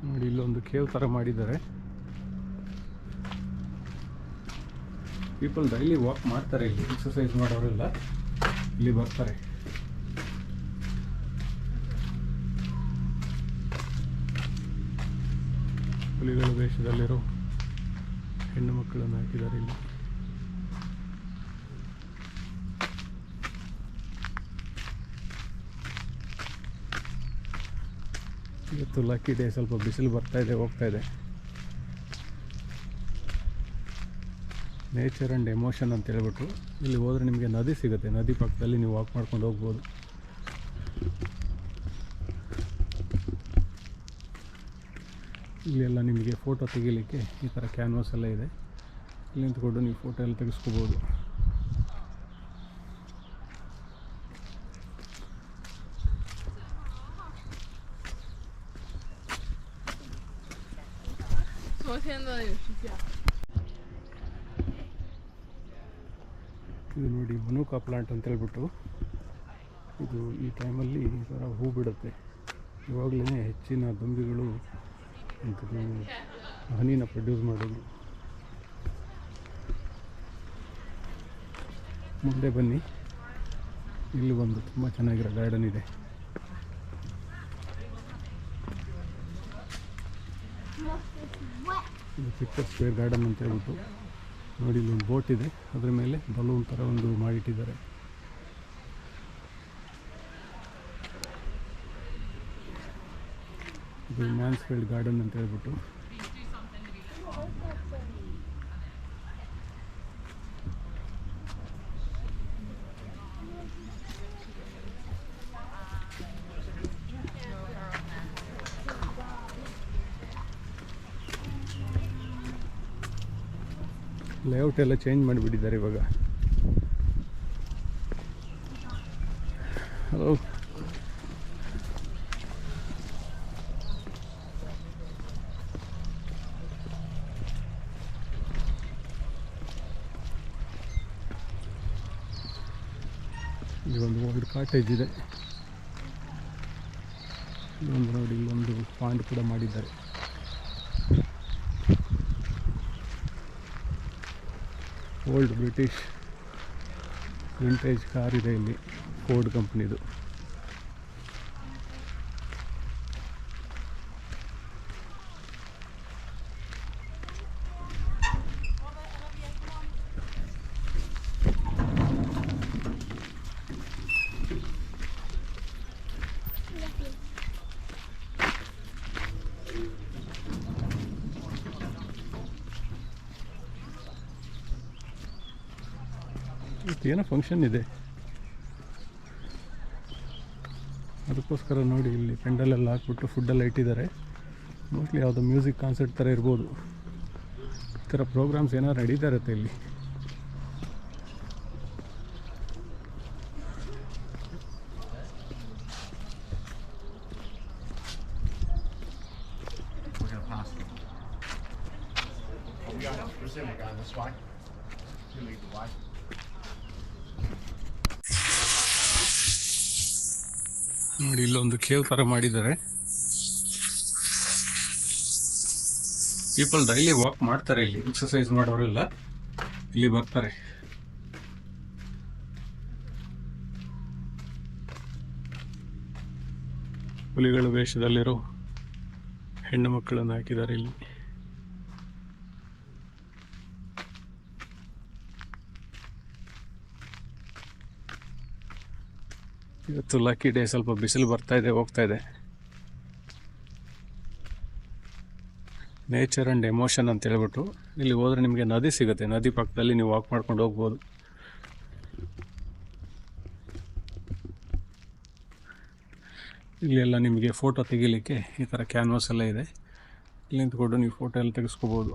ನೋಡಿ ಇಲ್ಲೊಂದು ಕೇವ್ ಥರ ಮಾಡಿದ್ದಾರೆ. ಪೀಪಲ್ ಡೈಲಿ ವಾಕ್ ಮಾಡ್ತಾರೆ ಇಲ್ಲಿ, ಎಕ್ಸಸೈಸ್ ಮಾಡೋರೆಲ್ಲ ಇಲ್ಲಿ ಬರ್ತಾರೆ. ಹುಲಿಗಳ ವೇಷದಲ್ಲಿರೋ ಹೆಣ್ಣು ಮಕ್ಕಳನ್ನು ಹಾಕಿದ್ದಾರೆ ಇಲ್ಲಿ. ಇವತ್ತು ಲಕ್ಕಿ ಡೇ, ಸ್ವಲ್ಪ ಬಿಸಿಲು ಬರ್ತಾ ಇದೆ, ಹೋಗ್ತಾ ಇದೆ. ನೇಚರ್ ಆ್ಯಂಡ್ ಎಮೋಷನ್ ಅಂತ ಹೇಳ್ಬಿಟ್ಟು ಇಲ್ಲಿ ಹೋದರೆ ನಿಮಗೆ ನದಿ ಸಿಗುತ್ತೆ. ನದಿ ಪಕ್ಕದಲ್ಲಿ ನೀವು ವಾಕ್ ಮಾಡ್ಕೊಂಡು ಹೋಗ್ಬೋದು. ಇಲ್ಲೆಲ್ಲ ನಿಮಗೆ ಫೋಟೋ ತೆಗಿಲಿಕ್ಕೆ ಈ ಥರ ಕ್ಯಾನ್ವಾಸ್ ಎಲ್ಲ ಇದೆ. ಇಲ್ಲಿ ನಿಂತ್ಕೊಂಡು ನೀವು ಫೋಟೋ ಎಲ್ಲ ತೆಗೆಸ್ಕೋಬೋದು. ಇದು ನೋಡಿ ಮನುಕಾ ಪ್ಲಾಂಟ್ ಅಂತ ಹೇಳ್ಬಿಟ್ಟು, ಇದು ಈ ಟೈಮಲ್ಲಿ ಈ ಥರ ಹೂ ಬಿಡುತ್ತೆ. ಇವಾಗಲೇ ಹೆಚ್ಚಿನ ದುಂಬಿಗಳು ಅಂಥದ್ದು ಹನಿನ ಪ್ರೊಡ್ಯೂಸ್ ಮಾಡೋದು. ಮುಂದೆ ಬನ್ನಿ, ಇಲ್ಲಿ ಒಂದು ತುಂಬ ಚೆನ್ನಾಗಿರೋ ಗಾರ್ಡನ್ ಇದೆ. ಇದು ಪಿಕ್ಚರ್ ಸ್ಕ್ವೇರ್ ಗಾರ್ಡನ್ ಅಂತ ಹೇಳ್ಬಿಟ್ಟು ನೋಡಿ, ಇಲ್ಲಿ ಒಂದು ಬೋಟ್ ಇದೆ, ಅದರ ಮೇಲೆ ಬಲೂನ್ ಥರ ಒಂದು ಮಾಡಿಟ್ಟಿದ್ದಾರೆ. ಇದು ಮ್ಯಾನ್ಸ್ಫೀಲ್ಡ್ ಗಾರ್ಡನ್ ಅಂತ ಹೇಳ್ಬಿಟ್ಟು. ಲೇಔಟ್ ಎಲ್ಲ ಚೇಂಜ್ ಮಾಡಿಬಿಟ್ಟಿದ್ದಾರೆ ಇವಾಗ. ಹಲೋ, ಇಲ್ಲಿ ಒಂದು ಓಲ್ಡ್ ಕಾಟೇಜ್ ಇದೆ. ಇಲ್ಲೊಂದು ನೋಡಿ, ಇಲ್ಲೊಂದು ಪಾಂಡ್ ಕೂಡ ಮಾಡಿದ್ದಾರೆ. ಓಲ್ಡ್ ಬ್ರಿಟಿಷ್ ವಿಂಟೇಜ್ ಕಾರ್ ಇದೆ ಇಲ್ಲಿ, ಫೋರ್ಡ್ ಕಂಪ್ನಿದು. ಏನೋ ಫಂಕ್ಷನ್ ಇದೆ, ಅದಕ್ಕೋಸ್ಕರ ನೋಡಿ ಇಲ್ಲಿ ಪೆಂಡಲೆಲ್ಲ ಹಾಕ್ಬಿಟ್ಟು ಫುಡ್ಡೆಲ್ಲ ಇಟ್ಟಿದ್ದಾರೆ. ಮೋಸ್ಟ್ಲಿ ಯಾವುದೋ ಮ್ಯೂಸಿಕ್ ಕಾನ್ಸರ್ಟ್ ಥರ ಇರ್ಬೋದು. ಈ ಥರ ಪ್ರೋಗ್ರಾಮ್ಸ್ ಏನಾದ್ರು ನಡೀತಾ ಇರುತ್ತೆ ಇಲ್ಲಿ. ನೋಡಿ ಇಲ್ಲೊಂದು ಕೇವ್ ಥರ ಮಾಡಿದ್ದಾರೆ. ಪೀಪಲ್ ಡೈಲಿ ವಾಕ್ ಮಾಡ್ತಾರೆ ಇಲ್ಲಿ, ಎಕ್ಸಸೈಸ್ ಮಾಡೋರೆಲ್ಲ ಇಲ್ಲಿ ಬರ್ತಾರೆ. ಹುಲಿಗಳ ವೇಷದಲ್ಲಿರೋ ಹೆಣ್ಣು ಮಕ್ಕಳನ್ನು ಹಾಕಿದ್ದಾರೆ ಇಲ್ಲಿ. ಇವತ್ತು ಲಕ್ಕಿ ಡೇ, ಸ್ವಲ್ಪ ಬಿಸಿಲು ಬರ್ತಾ ಇದೆ, ಹೋಗ್ತಾ ಇದೆ. ನೇಚರ್ ಆ್ಯಂಡ್ ಎಮೋಷನ್ ಅಂತ ಹೇಳ್ಬಿಟ್ಟು ಇಲ್ಲಿ ಹೋದರೆ ನಿಮಗೆ ನದಿ ಸಿಗುತ್ತೆ. ನದಿ ಪಕ್ಕದಲ್ಲಿ ನೀವು ವಾಕ್ ಮಾಡ್ಕೊಂಡು ಹೋಗ್ಬೋದು. ಇಲ್ಲೆಲ್ಲ ನಿಮಗೆ ಫೋಟೋ ತೆಗಿಲಿಕ್ಕೆ ಈ ಥರ ಕ್ಯಾನ್ವಾಸ್ ಎಲ್ಲ ಇದೆ. ಇಲ್ಲಿ ನಿಂತ್ಕೊಂಡು ನೀವು ಫೋಟೋ ಎಲ್ಲ ತೆಗೆಸ್ಕೋಬೋದು.